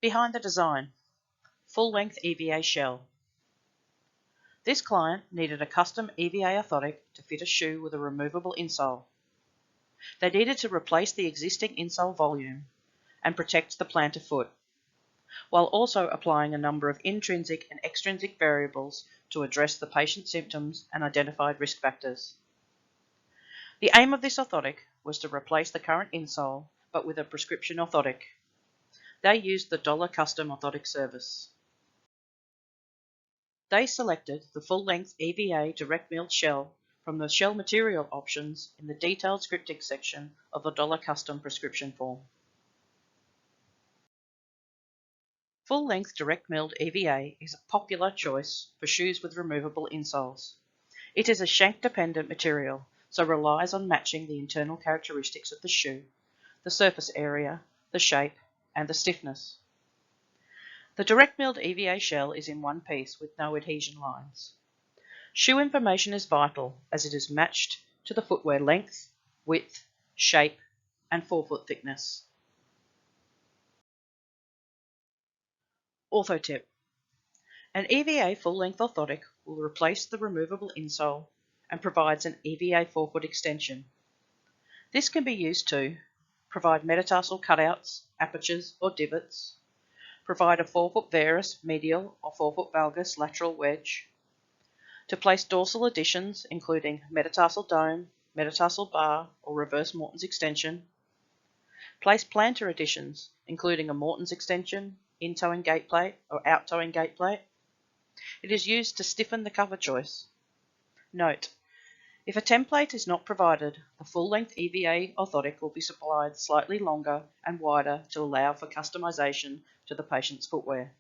Behind the design, full-length EVA shell. This client needed a custom EVA orthotic to fit a shoe with a removable insole. They needed to replace the existing insole volume and protect the plantar foot, while also applying a number of intrinsic and extrinsic variables to address the patient's symptoms and identified risk factors. The aim of this orthotic was to replace the current insole, but with a prescription orthotic. They used the DOLA custom orthotic service. They selected the full-length EVA direct milled shell from the shell material options in the detailed scripting section of the DOLA custom prescription form. Full-length direct milled EVA is a popular choice for shoes with removable insoles. It is a shank-dependent material, so relies on matching the internal characteristics of the shoe, the surface area, the shape, and the stiffness. The direct milled EVA shell is in one piece with no adhesion lines. Shoe information is vital as it is matched to the footwear length, width, shape, and forefoot thickness. Orthotip. An EVA full-length orthotic will replace the removable insole and provides an EVA forefoot extension. This can be used to provide metatarsal cutouts, apertures, or divots, provide a forefoot varus medial or forefoot valgus lateral wedge, to place dorsal additions including metatarsal dome, metatarsal bar, or reverse Morton's extension, place plantar additions including a Morton's extension, in-toeing gate plate, or out-toeing gate plate. It is used to stiffen the cover choice. Note: if a template is not provided, the full-length EVA orthotic will be supplied slightly longer and wider to allow for customization to the patient's footwear.